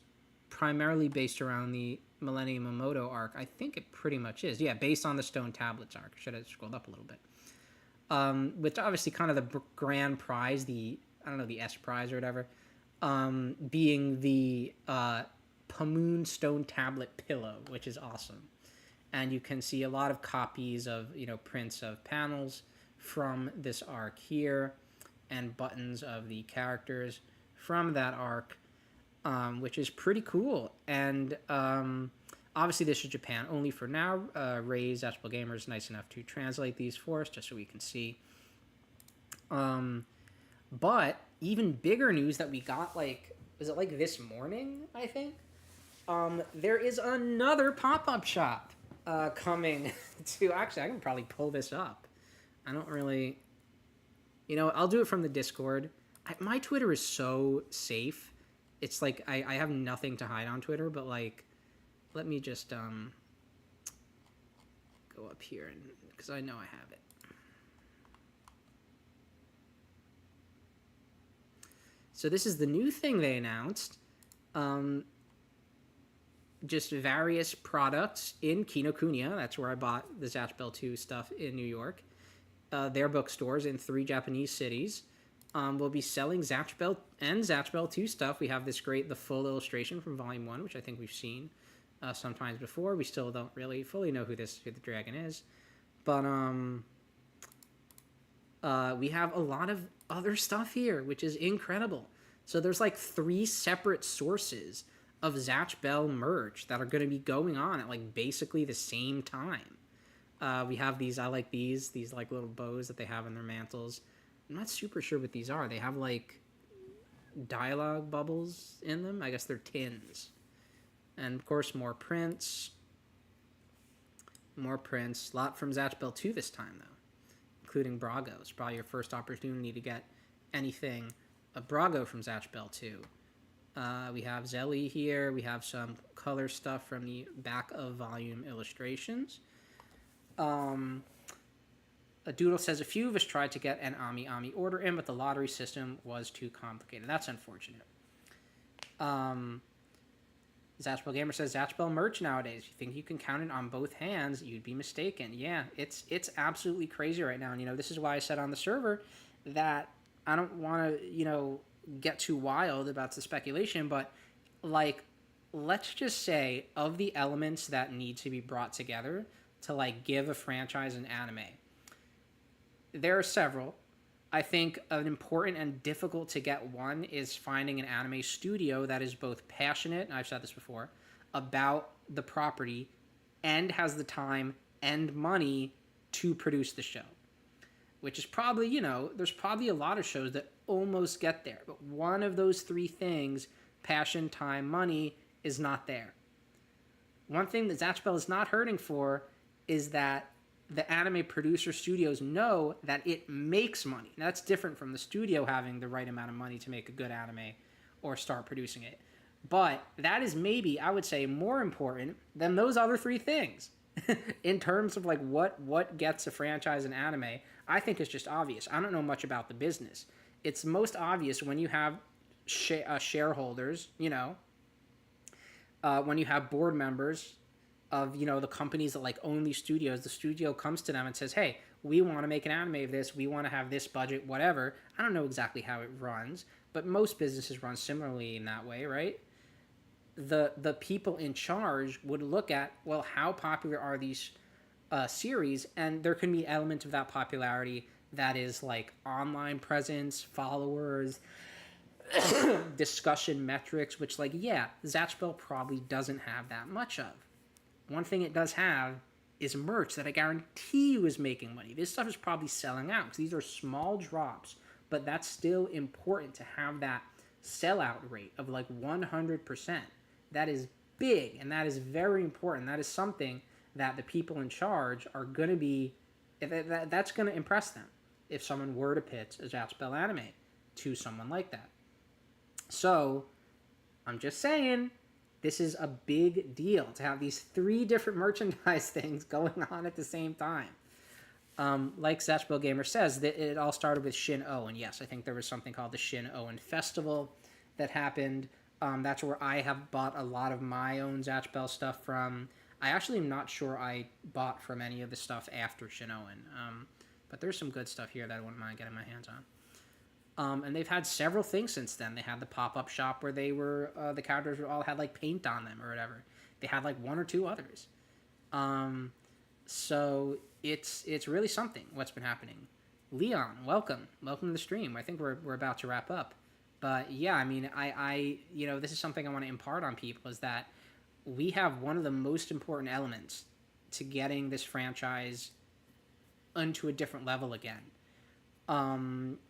primarily based around the Millennium Momoto arc. I think it pretty much is. Yeah, based on the Stone Tablets arc. Should have scrolled up a little bit. Which obviously kind of the grand prize, the S prize or whatever, being the Pamoon Stone Tablet pillow, which is awesome. And you can see a lot of copies of, prints of panels from this arc here, and buttons of the characters from that arc, which is pretty cool. And obviously this is Japan only for now. Ray, Zashable Gamer, is nice enough to translate these for us, just so we can see. But even bigger news that we got, was it this morning, I think? There is another pop-up shop coming to... Actually, I can probably pull this up. I don't really... I'll do it from the Discord. My Twitter is so safe. It's I have nothing to hide on Twitter, but let me just go up here, because I know I have it. So this is the new thing they announced. Just various products in Kinokuniya. That's where I bought the Zatch Bell 2 stuff in New York. Their bookstores in 3 Japanese cities. We'll be selling Zatch Bell and Zatch Bell 2 stuff. We have the full illustration from Volume 1, which I think we've seen sometimes before. We still don't really fully know who the dragon is. But we have a lot of other stuff here, which is incredible. So there's like 3 separate sources of Zatch Bell merch that are going to be going on at like basically the same time. We have these, I like these like little bows that they have in their mantles. I'm not super sure what these are. They have like dialogue bubbles in them. I guess they're tins. And of course, more prints. More prints. A lot from Zatch Bell 2 this time, though, including Brago. It's probably your first opportunity to get anything of Brago from Zatch Bell 2. We have Zelly here. We have some color stuff from the back of volume illustrations. A Doodle says a few of us tried to get an Ami order in, but the lottery system was too complicated. That's unfortunate. Zatchbell Gamer says Zatchbell merch nowadays. If you think you can count it on both hands, you'd be mistaken. Yeah, it's absolutely crazy right now. And this is why I said on the server that I don't want to get too wild about the speculation, but like let's just say of the elements that need to be brought together to like give a franchise an anime, there are several. I think an important and difficult to get one is finding an anime studio that is both passionate, and I've said this before, about the property and has the time and money to produce the show. Which is probably, there's probably a lot of shows that almost get there. But one of those 3 things, passion, time, money, is not there. One thing that Zatch Bell is not hurting for is that the anime producer studios know that it makes money. Now, that's different from the studio having the right amount of money to make a good anime or start producing it. But that is maybe, I would say, more important than those other 3 things. In terms of like what gets a franchise an anime, I think it's just obvious. I don't know much about the business. It's most obvious when you have shareholders, when you have board members of the companies that like own these studios. The studio comes to them and says, hey, we want to make an anime of this, we want to have this budget, whatever. I don't know exactly how it runs, but most businesses run similarly in that way, right? The people in charge would look at, well, how popular are these series, and there can be an element of that popularity that is like online presence, followers, discussion metrics, which Zatch Bell probably doesn't have that much of. One thing it does have is merch that I guarantee you is making money. This stuff is probably selling out because these are small drops, but that's still important to have that sellout rate of like 100%. That is big, and that is very important. That is something that the people in charge are going to be, that's going to impress them if someone were to pitch a Zatch Bell anime to someone like that. So, I'm just saying, this is a big deal to have these 3 different merchandise things going on at the same time. Like Zatch Bell Gamer says, it all started with Shin Owen. Yes, I think there was something called the Shin Owen Festival that happened. That's where I have bought a lot of my own Zatch Bell stuff from. I actually am not sure I bought from any of the stuff after Shin Owen. But there's some good stuff here that I wouldn't mind getting my hands on. And they've had several things since then. They had the pop-up shop where they were, the characters all had like paint on them or whatever. They had like 1 or 2 others. So it's really something what's been happening. Leon, welcome to the stream. I think we're about to wrap up. But yeah, I mean, I this is something I want to impart on people, is that we have one of the most important elements to getting this franchise onto a different level again.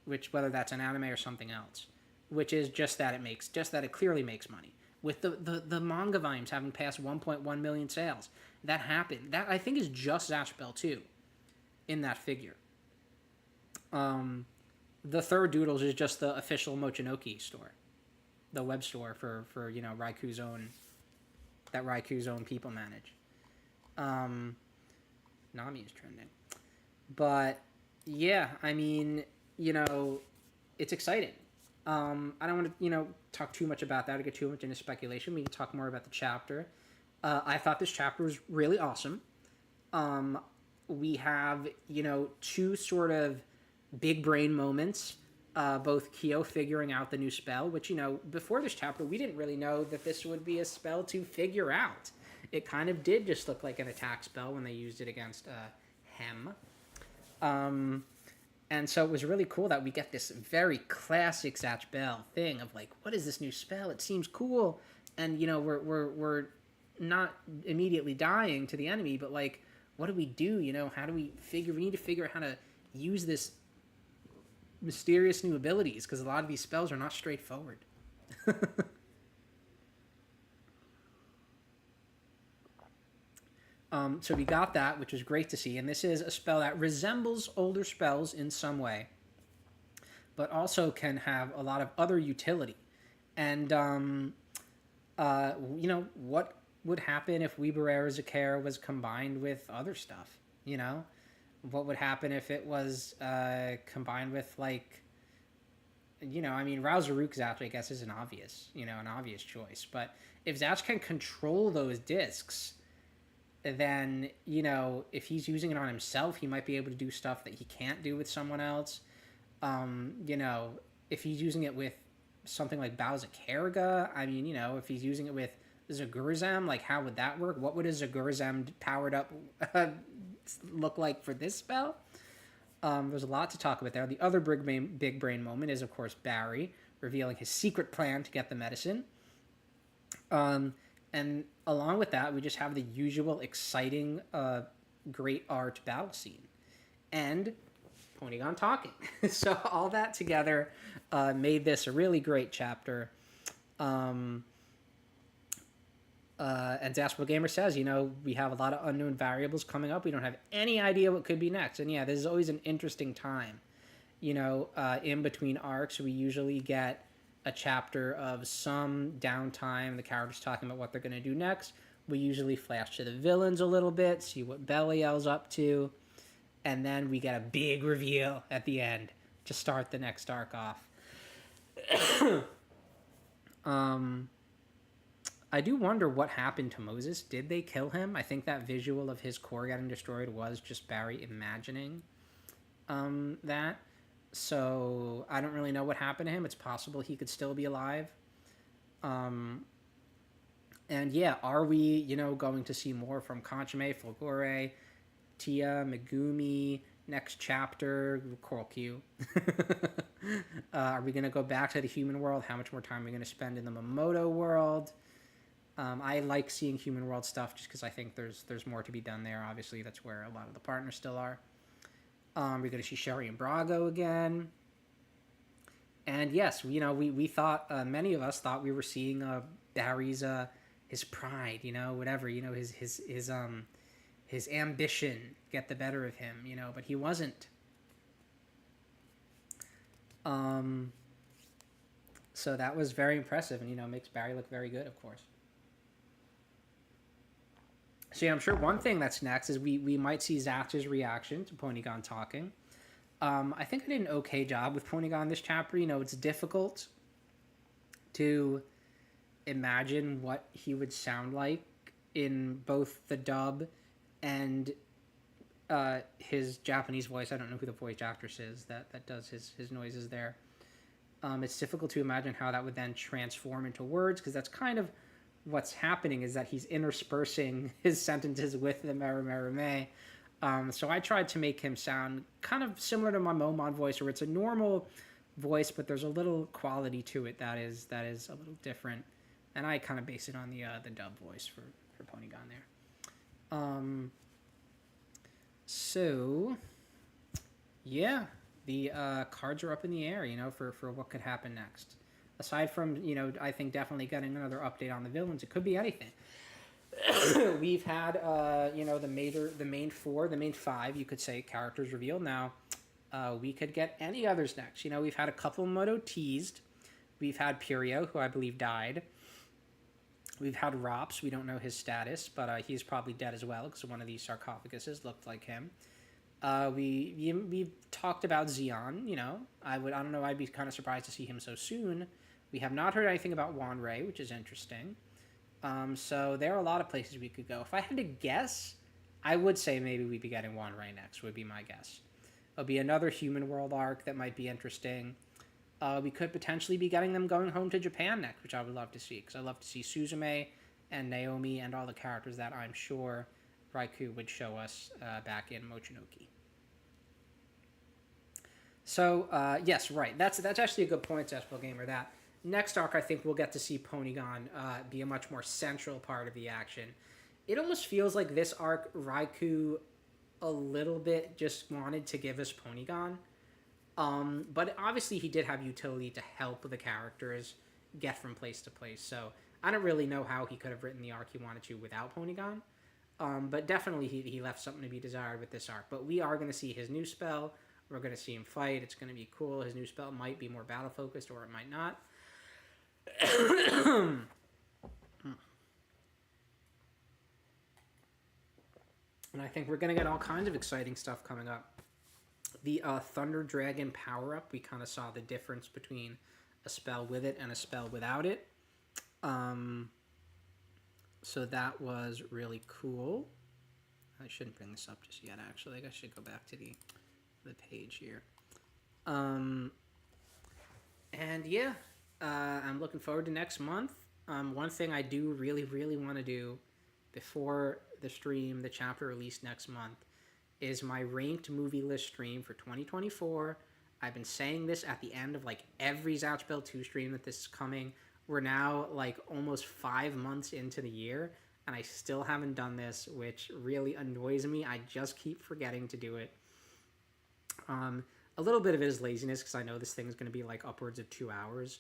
Which, whether that's an anime or something else, which is just that it clearly makes money. With the manga volumes having passed 1.1 million sales, that happened. That I think is just Zatch Bell 2 in that figure. The third Doodles is just the official Mochinoki store, the web store for Raiku's own, that Raiku's own people manage. Nami is trending, but yeah, I mean, it's exciting. I don't want to talk too much about that or get too much into speculation. We can talk more about the chapter. I thought this chapter was really awesome. We have 2 sort of big brain moments, both Kyo figuring out the new spell, which, before this chapter, we didn't really know that this would be a spell to figure out. it kind of did just look like an attack spell when they used it against Hem. And so it was really cool that we get this very classic Zatch Bell thing of like, what is this new spell? It seems cool, and we're not immediately dying to the enemy, but like, what do we do? How do we figure? We need to figure out how to use this mysterious new abilities, because a lot of these spells are not straightforward. So we got that, which was great to see. And this is a spell that resembles older spells in some way, but also can have a lot of other utility. And, what would happen if Weebarera Zakera was combined with other stuff? What would happen if it was combined with, like, Rousaruk Zatch, I guess, is an obvious choice. But if Zatch can control those discs, then, if he's using it on himself, he might be able to do stuff that he can't do with someone else. If he's using it with something like Balzakarga, if he's using it with Zagurzam, like, how would that work? What would a Zagurzam powered up look like for this spell? There's a lot to talk about there. The other big brain moment is, of course, Barry revealing his secret plan to get the medicine. And along with that, we just have the usual exciting, great art battle scene. And Ponygon talking. So all that together made this a really great chapter. And Zaspel Gamer says, we have a lot of unknown variables coming up. We don't have any idea what could be next. And yeah, this is always an interesting time. In between arcs, we usually get a chapter of some downtime, the characters talking about what they're going to do next. We usually flash to the villains a little bit, see what Belial's up to, and then we get a big reveal at the end to start the next arc off. I do wonder what happened to Moses. Did they kill him? I think that visual of his core getting destroyed was just Barry imagining that. So I don't really know what happened to him. It's possible he could still be alive. And yeah, are we, going to see more from Conchime, Fulgore, Tia, Megumi, next chapter, Coral Q? Are we going to go back to the human world? How much more time are we going to spend in the Momoto world? I like seeing human world stuff just because I think there's more to be done there. Obviously, that's where a lot of the partners still are. We're going to see Sherry and Brago again. And yes, we thought, many of us thought we were seeing Barry's, his pride, whatever, his ambition get the better of him, but he wasn't. So that was very impressive and, makes Barry look very good, of course. So yeah, I'm sure one thing that's next is we might see Zatch's reaction to Ponygon talking. I think I did an okay job with Ponygon this chapter. It's difficult to imagine what he would sound like in both the dub and his Japanese voice. I don't know who the voice actress is that does his noises there. It's difficult to imagine how that would then transform into words, because that's kind of what's happening, is that he's interspersing his sentences with the Merame. So I tried to make him sound kind of similar to my Momon voice, where it's a normal voice, but there's a little quality to it that is a little different. And I kind of base it on the dub voice for Ponygon there. So yeah, the cards are up in the air, for what could happen next. Aside from, I think definitely getting another update on the villains, it could be anything. We've had, the main five, you could say, characters revealed. Now, we could get any others next. We've had a couple Moto teased. We've had Purio, who I believe died. We've had Rops. We don't know his status, but he's probably dead as well, because one of these sarcophaguses looked like him. We've talked about Zeon. I don't know. I'd be kind of surprised to see him so soon. We have not heard anything about Wanrei, which is interesting. So there are a lot of places we could go. If I had to guess, I would say maybe we'd be getting Wanrei next, would be my guess. It'll be another human world arc that might be interesting. We could potentially be getting them going home to Japan next, which I would love to see, because I love to see Suzume and Naomi and all the characters that I'm sure Raikou would show us back in Mochinoki. So, yes, right. That's actually a good point, Zespel Gamer, that next arc I think we'll get to see Ponygon be a much more central part of the action. It almost feels like this arc, Raikou a little bit just wanted to give us Ponygon. But obviously he did have utility to help the characters get from place to place. So I don't really know how he could have written the arc he wanted to without Ponygon. But definitely he left something to be desired with this arc. But we are going to see his new spell. We're going to see him fight. It's going to be cool. His new spell might be more battle focused or it might not. And I think we're going to get all kinds of exciting stuff coming up. The Thunder Dragon power-up, we kind of saw the difference between a spell with it and a spell without it. So that was really cool. I shouldn't bring this up just yet, actually. I should go back to the page here. And yeah, I'm looking forward to next month. One thing I do really, really want to do before the stream, the chapter release next month, is my ranked movie list stream for 2024. I've been saying this at the end of like every Zatchbell 2 stream that this is coming. We're now like almost 5 months into the year and I still haven't done this, which really annoys me. I just keep forgetting to do it. A little bit of it is laziness because I know this thing is going to be like upwards of 2 hours.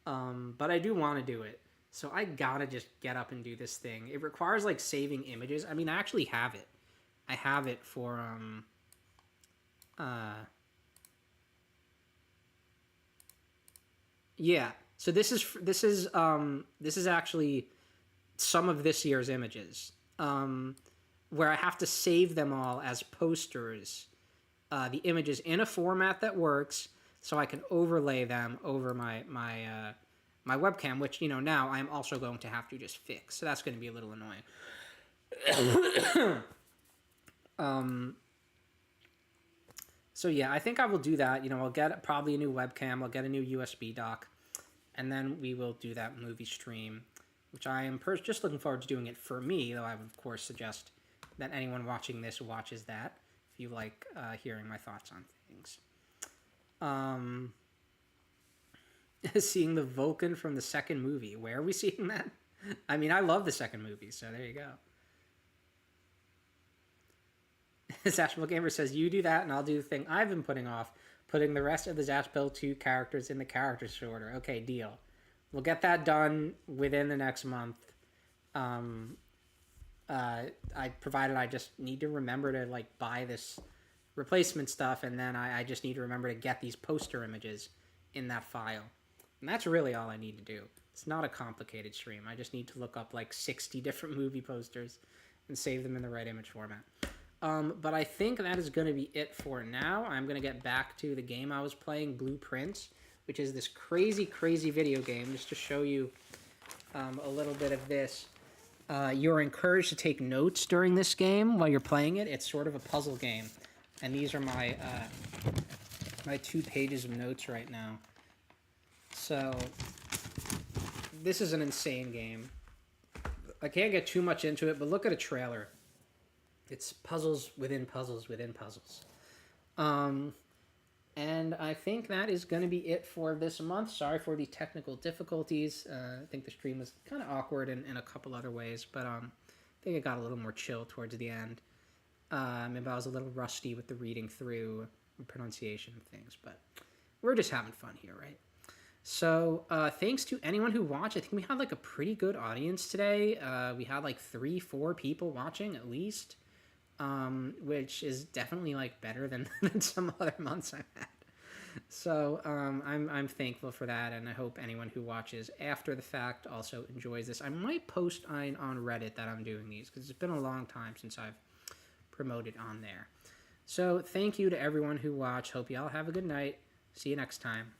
But I do want to do it. So I gotta just get up and do this thing. It requires like saving images. I mean, I actually have it. I have it for yeah. So this is actually some of this year's images, where I have to save them all as posters, the images in a format that works, so I can overlay them over my webcam, which, you know, now I'm also going to have to just fix. So that's going to be a little annoying. So yeah, I think I will do that. You know, I'll get probably a new webcam. I'll get a new USB dock. And then we will do that movie stream, which I am just looking forward to doing it for me, though I would, of course, suggest that anyone watching this watches that, if you like hearing my thoughts on things. Seeing the Vulcan from the second movie. Where are we seeing that? I mean, I love the second movie, so there you go. Zatchbell Gamer says, you do that and I'll do the thing I've been putting off, putting the rest of the Zatchbell 2 characters in the character sorter. Okay, deal. We'll get that done within the next month. Provided I just need to remember to like buy this replacement stuff, and then I just need to remember to get these poster images in that file. And that's really all I need to do. It's not a complicated stream. I just need to look up like 60 different movie posters and save them in the right image format. But I think that is going to be it for now. I'm going to get back to the game I was playing, Blueprints, which is this crazy, crazy video game. Just to show you a little bit of this. You're encouraged to take notes during this game while you're playing it. It's sort of a puzzle game. And these are my, my 2 pages of notes right now. So, this is an insane game. I can't get too much into it, but look at a trailer. It's puzzles within puzzles within puzzles. And I think that is going to be it for this month. Sorry for the technical difficulties. I think the stream was kind of awkward in a couple other ways, but I think it got a little more chill towards the end. Maybe I was a little rusty with the reading through and pronunciation of things, but we're just having fun here, right? So thanks to anyone who watched. I think we had like a pretty good audience today. We had like 3-4 people watching at least. Which is definitely like better than some other months I've had. So I'm thankful for that, and I hope anyone who watches after the fact also enjoys this. I might post on Reddit that I'm doing these because it's been a long time since I've promoted on there. So thank you to everyone who watched. Hope y'all have a good night. See you next time.